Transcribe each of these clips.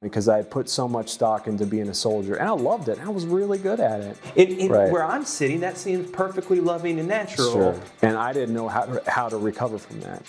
because I put so much stock into being a soldier, and I loved it. I was really good at it. Where I'm sitting, that seems perfectly loving and natural. Sure. And I didn't know how to recover from that.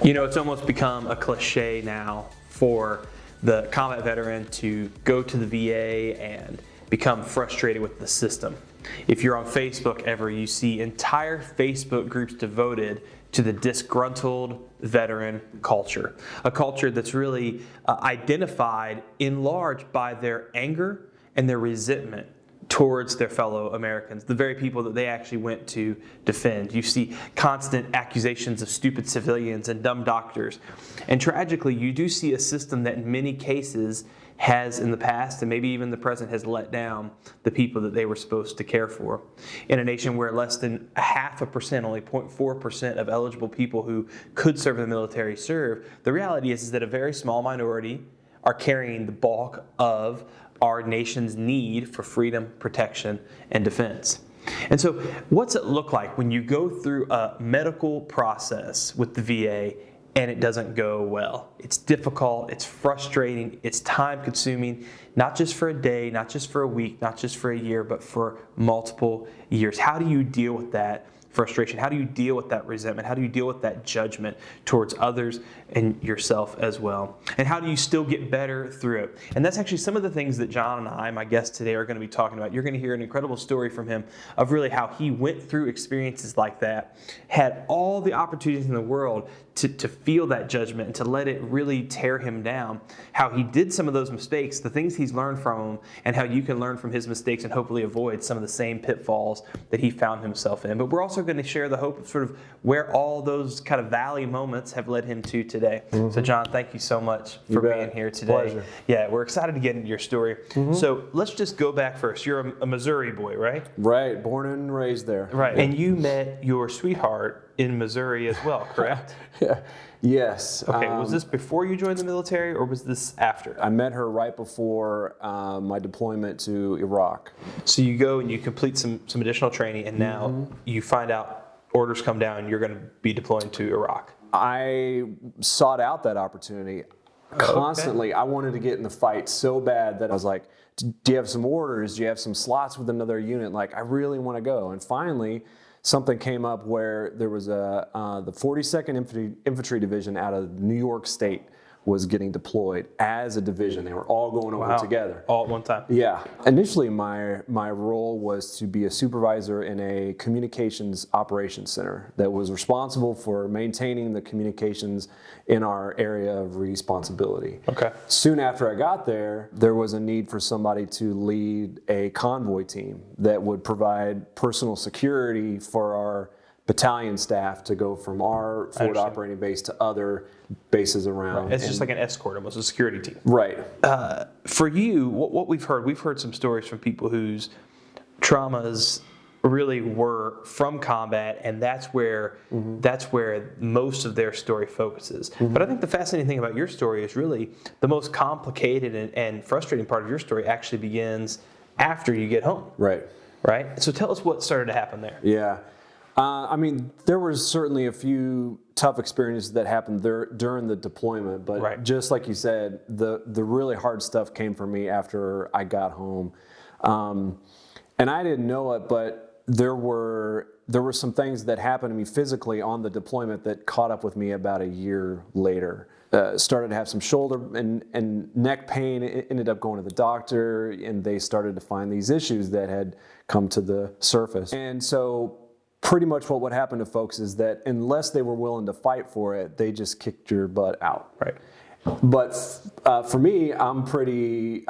You know, it's almost become a cliche now for the combat veteran to go to the VA and become frustrated with the system. If you're on Facebook ever, you see entire Facebook groups devoted to the disgruntled veteran culture, a culture that's really identified in large by their anger and their resentment towards their fellow Americans, the very people that they actually went to defend. You see constant accusations of stupid civilians and dumb doctors. And tragically, you do see a system that in many cases has in the past, and maybe even the present, has let down the people that they were supposed to care for. In a nation where less than 0.5%, only 0.4% of eligible people who could serve in the military serve, the reality is that a very small minority are carrying the bulk of our nation's need for freedom, protection, and defense. And so what's it look like when you go through a medical process with the VA and it doesn't go well? It's difficult, it's frustrating, it's time consuming, not just for a day, not just for a week, not just for a year, but for multiple years. How do you deal with that frustration? How do you deal with that resentment? How do you deal with that judgment towards others and yourself as well? And how do you still get better through it? And that's actually some of the things that John and I, my guests today, are going to be talking about. You're going to hear an incredible story from him of really how he went through experiences like that, had all the opportunities in the world to feel that judgment and to let it really tear him down, how he did some of those mistakes, the things he's learned from them, and how you can learn from his mistakes and hopefully avoid some of the same pitfalls that he found himself in. But we're also going to share the hope of sort of where all those kind of valley moments have led him to today. Mm-hmm. So John, thank you so much for being here today. Pleasure. Yeah, we're excited to get into your story. Mm-hmm. So let's just go back first. You're a Missouri boy, right? Right, born and raised there. Right, and you met your sweetheart in Missouri as well, correct? Yeah. Yes. Okay, was this before you joined the military or was this after? I met her right before my deployment to Iraq. So you go and you complete some additional training, and now you find out orders come down and you're going to be deploying to Iraq. I sought out that opportunity constantly. Okay. I wanted to get in the fight so bad that I was like, do you have some orders? Do you have some slots with another unit? Like, I really want to go. And finally, something came up where there was the 42nd Infantry Division out of New York State was getting deployed as a division. They were all going over together. All at one time? Yeah. Initially, my role was to be a supervisor in a communications operations center that was responsible for maintaining the communications in our area of responsibility. Okay. Soon after I got there, there was a need for somebody to lead a convoy team that would provide personal security for our battalion staff to go from our forward operating base to other bases around. Right. It's just like an escort, almost a security team. Right. For you, what we've heard some stories from people whose traumas really were from combat, and that's where most of their story focuses. But I think the fascinating thing about your story is really the most complicated and frustrating part of your story actually begins after you get home. Right. Right? So tell us what started to happen there. Yeah. I mean, there was certainly a few tough experiences that happened there during the deployment, but just like you said, the really hard stuff came for me after I got home. And I didn't know it, but there were some things that happened to me physically on the deployment that caught up with me about a year later. Started to have some shoulder and neck pain. It ended up going to the doctor, and they started to find these issues that had come to the surface. And so pretty much what would happen to folks is that unless they were willing to fight for it, they just kicked your butt out. Right. But for me, I'm pretty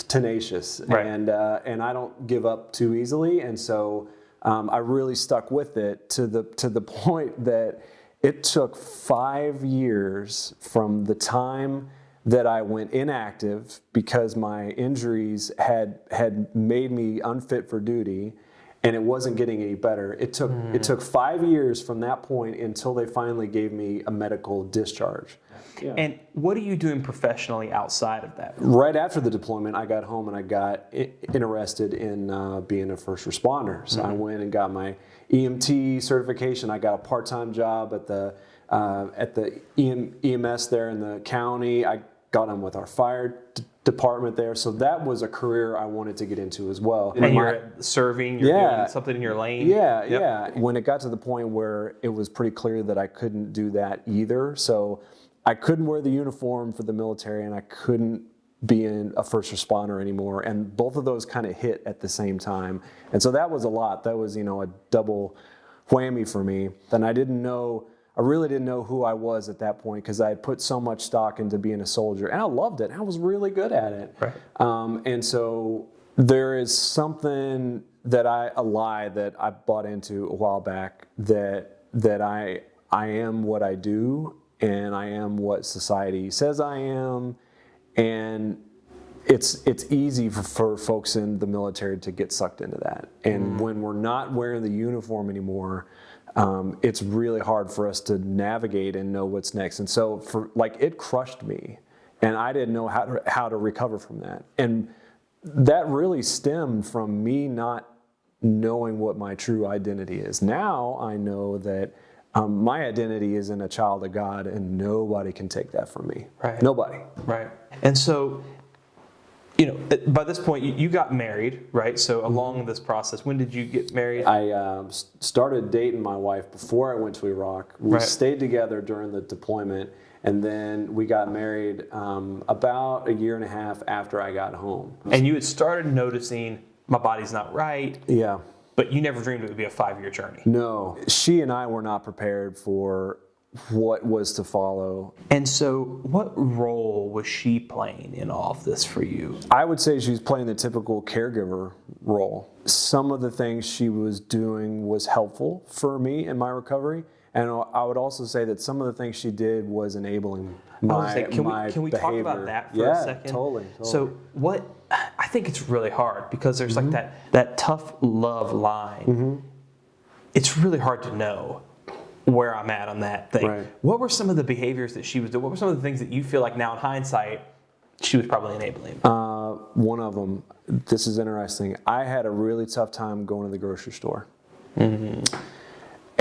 tenacious, and I don't give up too easily, and so I really stuck with it to the point that it took 5 years from the time that I went inactive because my injuries had made me unfit for duty. And it wasn't getting any better. It took 5 years from that point until they finally gave me a medical discharge. Yeah. And what are you doing professionally outside of that? Right after the deployment, I got home and I got interested in being a first responder. So I went and got my EMT certification. I got a part-time job at the EMS there in the county. I got on with our fire department there. So that was a career I wanted to get into as well. And you're serving, you're doing something in your lane. Yeah, yeah. When it got to the point where it was pretty clear that I couldn't do that either. So I couldn't wear the uniform for the military and I couldn't be a first responder anymore. And both of those kind of hit at the same time. And so that was a lot. That was, a double whammy for me. Then I really didn't know who I was at that point because I had put so much stock into being a soldier. And I loved it. I was really good at it. Right. And so there is something a lie that I bought into a while back that I am what I do and I am what society says I am. And it's easy for folks in the military to get sucked into that. And when we're not wearing the uniform anymore, it's really hard for us to navigate and know what's next. And so it crushed me and I didn't know how to recover from that. And that really stemmed from me not knowing what my true identity is. Now I know that my identity is in a child of God and nobody can take that from me. Right. Nobody. Right. And so, by this point, you got married, right? So along this process, when did you get married? I started dating my wife before I went to Iraq. We stayed together during the deployment, and then we got married about a year and a half after I got home. And you had started noticing my body's not right. Yeah. But you never dreamed it would be a 5-year journey. No. She and I were not prepared for what was to follow. And so what role was she playing in all of this for you? I would say she was playing the typical caregiver role. Some of the things she was doing was helpful for me in my recovery. And I would also say that some of the things she did was enabling my behavior. Can we talk about that for a second? Yeah, totally. So I think it's really hard because there's like that tough love line. Mm-hmm. It's really hard to know where I'm at on that thing. Right. What were some of the behaviors that she was doing? What were some of the things that you feel like now in hindsight she was probably enabling? One of them, this is interesting. I had a really tough time going to the grocery store. Mm-hmm.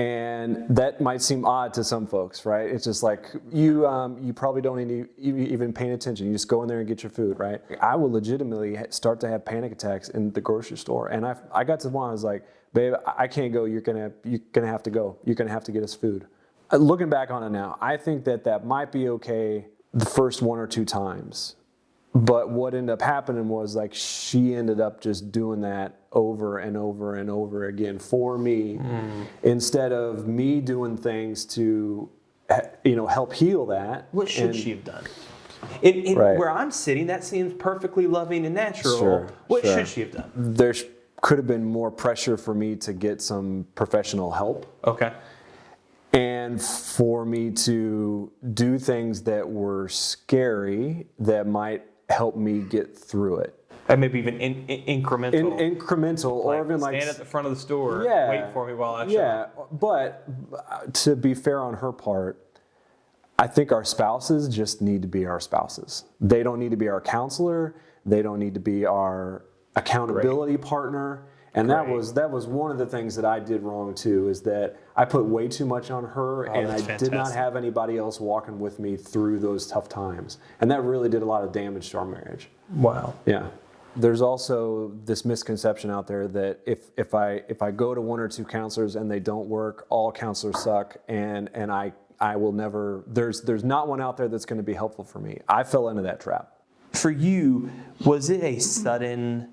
And that might seem odd to some folks, right? It's just like you probably don't even pay attention. You just go in there and get your food, right? I will legitimately start to have panic attacks in the grocery store. And I got to the one I was like, babe, I can't go. You're gonna have to go. You're gonna have to get us food. Looking back on it now, I think that might be okay the first 1 or 2 times. But what ended up happening was like she ended up just doing that over and over and over again for me, instead of me doing things to help heal that. What should she have done? Where I'm sitting, that seems perfectly loving and natural. Sure, what should she have done? There could have been more pressure for me to get some professional help. Okay. And for me to do things that were scary that might help me get through it. And maybe even incremental. Incremental, or even stand at the front of the store, wait for me while I show up. But to be fair on her part, I think our spouses just need to be our spouses. They don't need to be our counselor. They don't need to be our accountability partner. And that was one of the things that I did wrong too, is that I put way too much on her, and I did not have anybody else walking with me through those tough times. And that really did a lot of damage to our marriage. Wow. Yeah. There's also this misconception out there that if I go to 1 or 2 counselors and they don't work, all counselors suck, and I will never, there's not one out there that's going to be helpful for me. I fell into that trap. For you, was it a sudden,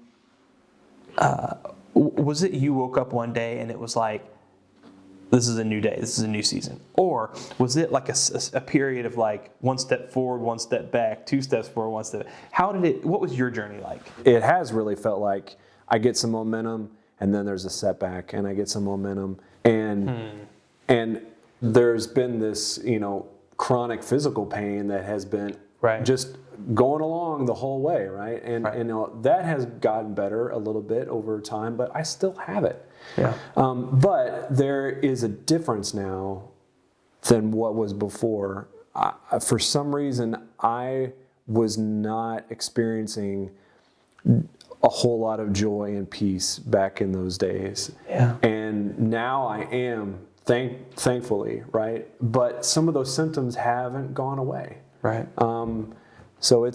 was it you woke up one day and it was like, this is a new day, this is a new season? Or was it like a period of like 1 step forward, 1 step back, 2 steps forward, 1 step back? What was your journey like? It has really felt like I get some momentum and then there's a setback, and I get some momentum, and there's been this, chronic physical pain that has been just going along the whole way, right? And that has gotten better a little bit over time, but I still have it. Yeah. But there is a difference now than what was before. For some reason, I was not experiencing a whole lot of joy and peace back in those days. Yeah. And now I am, thankfully, right? But some of those symptoms haven't gone away. Right. So I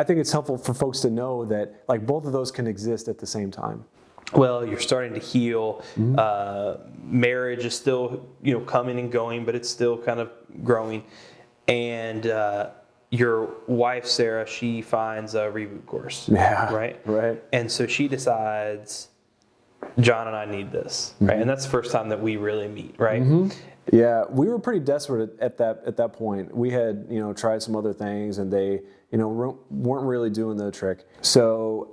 think it's helpful for folks to know that like both of those can exist at the same time. Well, you're starting to heal. Marriage is still, coming and going, but it's still kind of growing. And your wife, Sarah, she finds a reboot course. Yeah. Right. And so she decides, John and I need this. Right. And that's the first time that we really meet. Right. Yeah, we were pretty desperate at that point. We had tried some other things, and they weren't really doing the trick. So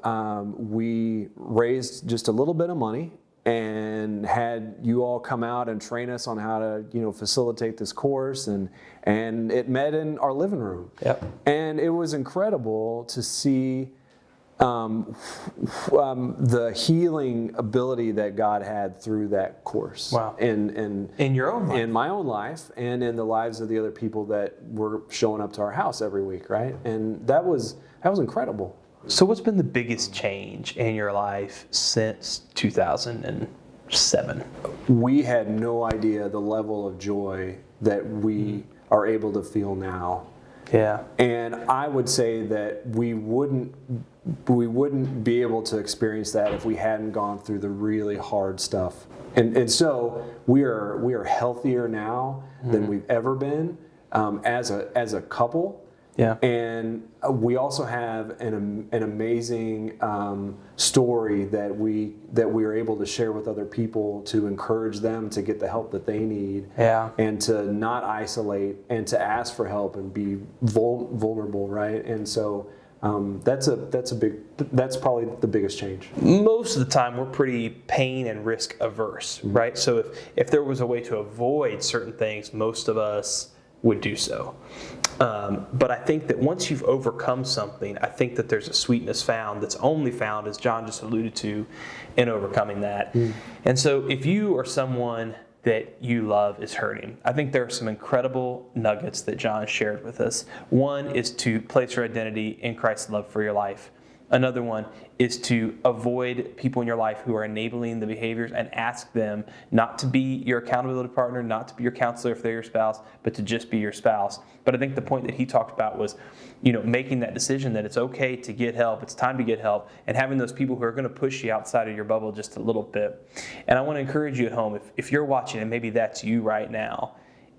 we raised just a little bit of money and had you all come out and train us on how to facilitate this course, and it met in our living room. Yep. And it was incredible to see the healing ability that God had through that course. Wow. In your own life. In my own life, and in the lives of the other people that were showing up to our house every week, right? And that was incredible. So what's been the biggest change in your life since 2007? We had no idea the level of joy that we are able to feel now. Yeah. And I would say that we wouldn't be able to experience that if we hadn't gone through the really hard stuff. And so we are healthier now than we've ever been as a couple. Yeah. And we also have an amazing story that we are able to share with other people to encourage them to get the help that they need. Yeah. And to not isolate and to ask for help and be vulnerable, right? And so that's probably the biggest change. Most of the time we're pretty pain and risk averse, right? So if there was a way to avoid certain things, most of us would do so. But I think that once you've overcome something, I think that there's a sweetness found that's only found, as John just alluded to, in overcoming that. And so if you or someone that you love is hurting, I think there are some incredible nuggets that John shared with us. One is to place your identity in Christ's love for your life. Another one is to avoid people in your life who are enabling the behaviors and ask them not to be your accountability partner, not to be your counselor if they're your spouse, but to just be your spouse. But I think the point that he talked about was, making that decision that it's okay to get help, it's time to get help, and having those people who are going to push you outside of your bubble just a little bit. And I want to encourage you at home, if you're watching and maybe that's you right now,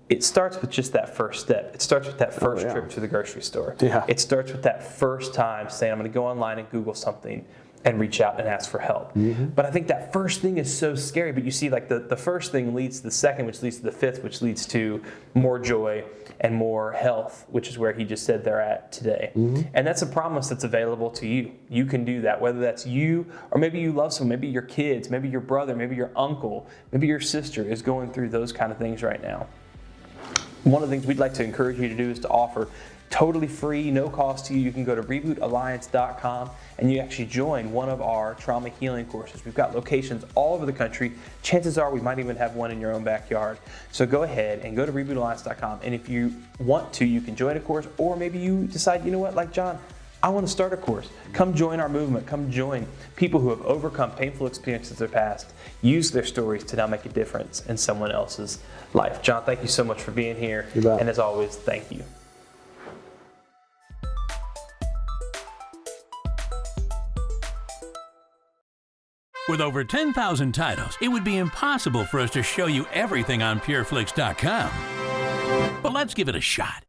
it starts with just that first step. It starts with that first trip to the grocery store. Yeah. It starts with that first time saying, I'm going to go online and Google something and reach out and ask for help. But I think that first thing is so scary. But you see, like the first thing leads to the second, which leads to the fifth, which leads to more joy and more health, which is where he just said they're at today. And that's a promise that's available to you. You can do that, whether that's you or maybe you love someone, maybe your kids, maybe your brother, maybe your uncle, maybe your sister is going through those kind of things right now. One of the things we'd like to encourage you to do is to offer totally free, no cost to you. You can go to rebootalliance.com and you actually join one of our trauma healing courses. We've got locations all over the country. Chances are we might even have one in your own backyard. So go ahead and go to rebootalliance.com. And if you want to, you can join a course, or maybe you decide, like John, I want to start a course. Come join our movement. Come join people who have overcome painful experiences of their past, use their stories to now make a difference in someone else's life. John, thank you so much for being here. You bet. And as always, thank you. With over 10,000 titles, it would be impossible for us to show you everything on Pureflix.com. But let's give it a shot.